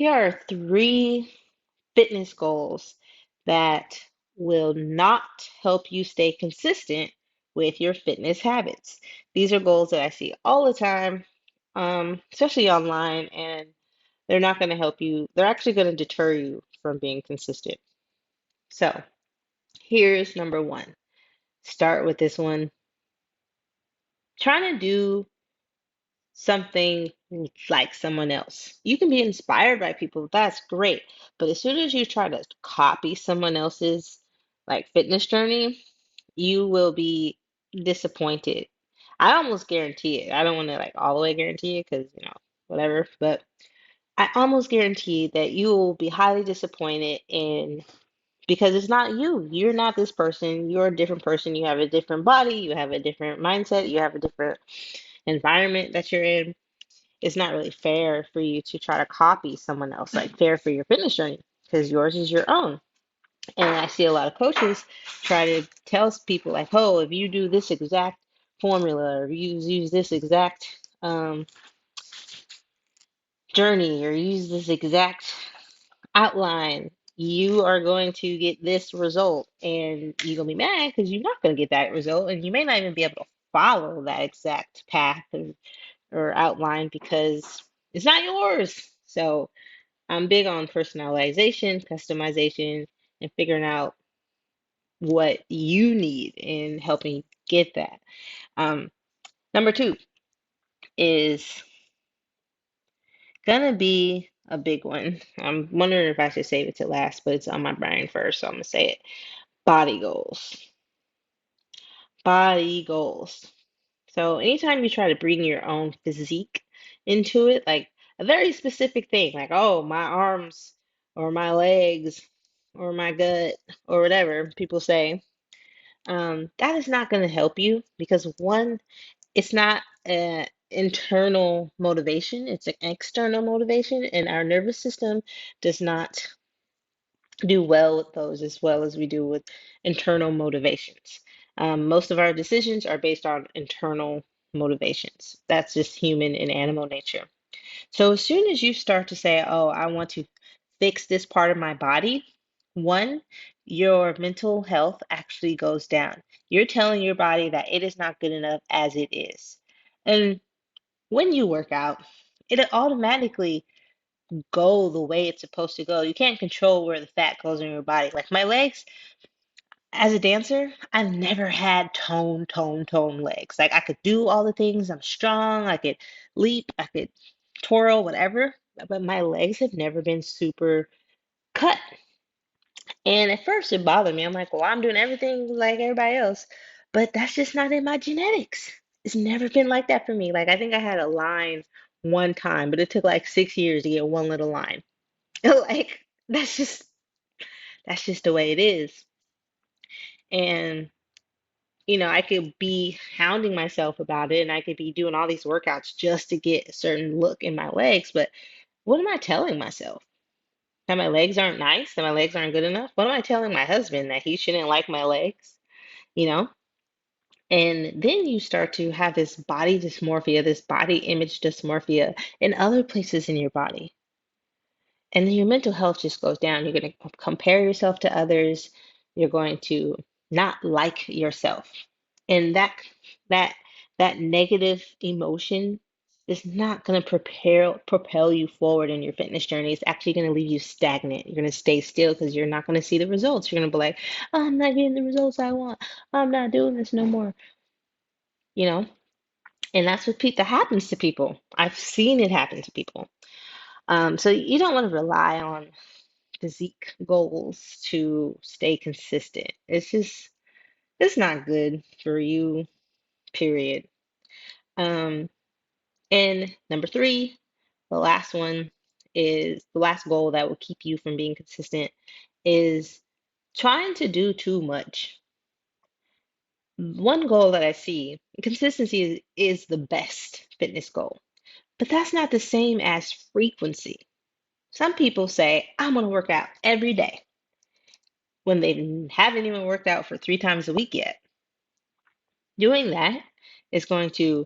Here are three fitness goals that will not help you stay consistent with your fitness habits. These are goals that I see all the time, especially online, and they're not going to help you. They're actually going to deter you from being consistent. So here's number one. Start with this one. Trying to do something like someone else. You can be inspired by people, that's great. But as soon as you try to copy someone else's like fitness journey, you will be disappointed. I almost guarantee it. I don't want to like all the way guarantee it because, whatever, but I almost guarantee that you will be highly disappointed in because it's not you. You're not this person. You're a different person. You have a different body, you have a different mindset, you have a different environment that you're in. It's not really fair for you to try to copy someone else, like fair for your fitness journey, because yours is your own. And I see a lot of coaches try to tell people like, oh, if you do this exact formula or use this exact journey or use this exact outline, you are going to get this result. And you're going to be mad because you're not going to get that result. And you may not even be able to follow that exact path or outline because it's not yours. So I'm big on personalization, customization, and figuring out what you need and helping get that. Um, Number two is gonna be a big one. I'm wondering if I should save it to last, but it's on my brain first, so I'm gonna say it. Body goals. Body goals. So anytime you try to bring your own physique into it, like a very specific thing, like, oh, my arms or my legs or my gut or whatever people say, that is not going to help you because one, it's not an internal motivation, it's an external motivation, and our nervous system does not do well with those as well as we do with internal motivations. Most of our decisions are based on internal motivations. That's just human and animal nature. So as soon as you start to say, oh, I want to fix this part of my body, one, your mental health actually goes down. You're telling your body that it is not good enough as it is. And when you work out, it automatically go the way it's supposed to go. You can't control where the fat goes in your body. Like my legs, as a dancer, I've never had tone legs. Like I could do all the things. I'm strong. I could leap. I could twirl, whatever. But my legs have never been super cut. And at first it bothered me. I'm like, well, I'm doing everything like everybody else. But that's just not in my genetics. It's never been like that for me. Like I think I had a line one time, but it took like 6 years to get one little line. Like that's just the way it is. And I could be hounding myself about it and I could be doing all these workouts just to get a certain look in my legs. But what am I telling myself? That my legs aren't nice? That my legs aren't good enough? What am I telling my husband? That he shouldn't like my legs? You know? And then you start to have this body dysmorphia, this body image dysmorphia in other places in your body. And then your mental health just goes down. You're going to compare yourself to others. You're going to not like yourself. And that that negative emotion is not going to propel you forward in your fitness journey. It's actually going to leave you stagnant. You're going to stay still because you're not going to see the results. You're going to be like, oh, I'm not getting the results I want. I'm not doing this no more. You know, and that's that happens to people. I've seen it happen to people. So you don't want to rely on physique goals to stay consistent. It's not good for you, period. Um, and number three, the last goal that will keep you from being consistent is trying to do too much. One goal that I see, consistency is the best fitness goal, but that's not the same as frequency. Some people say, I'm going to work out every day when they haven't even worked out for 3 times a week yet. Doing that is going to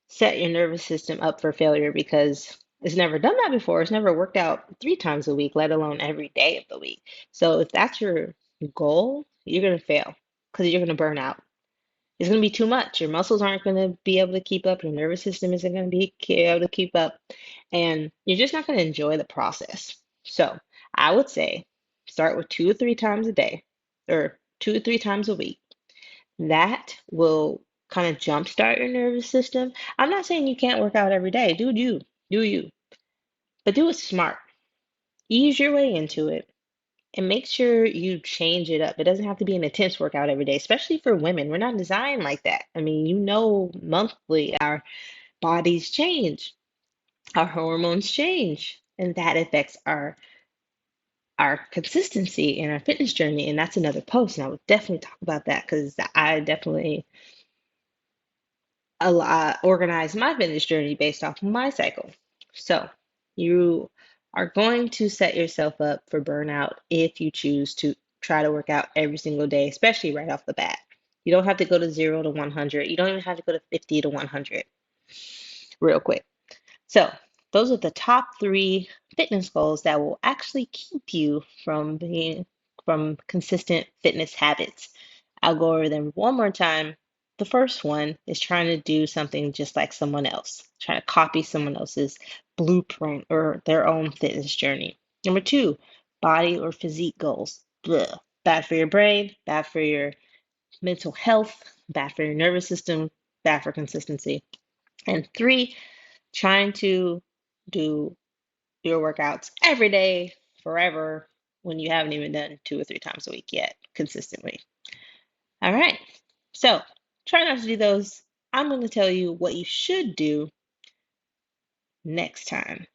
set your nervous system up for failure because It's never done that before. It's never worked out 3 times a week, let alone every day of the week. So if that's your goal, you're going to fail because you're going to burn out. It's going to be too much. Your muscles aren't going to be able to keep up. Your nervous system isn't going to be able to keep up. And you're just not going to enjoy the process. So I would say start with 2 or 3 times a day or 2 or 3 times a week. That will kind of jumpstart your nervous system. I'm not saying you can't work out every day. do you, but do it smart. Ease your way into it and make sure you change it up. It doesn't have to be an intense workout every day, especially for women. We're not designed like that. I mean, monthly our bodies change, our hormones change, and that affects our consistency and our fitness journey. And that's another post. And I would definitely talk about that because I definitely organize my fitness journey based off of my cycle. So you are going to set yourself up for burnout if you choose to try to work out every single day, especially right off the bat. You don't have to go to 0 to 100. You don't even have to go to 50 to 100 real quick. So those are the top 3 fitness goals that will actually keep you from consistent fitness habits. I'll go over them one more time. The first one is trying to do something just like someone else, trying to copy someone else's blueprint or their own fitness journey. Number 2, body or physique goals. Blech. Bad for your brain, bad for your mental health, bad for your nervous system, bad for consistency. And 3, trying to do your workouts every day, forever, when you haven't even done 2 or 3 times a week yet, consistently. All right. So try not to do those. I'm going to tell you what you should do next time.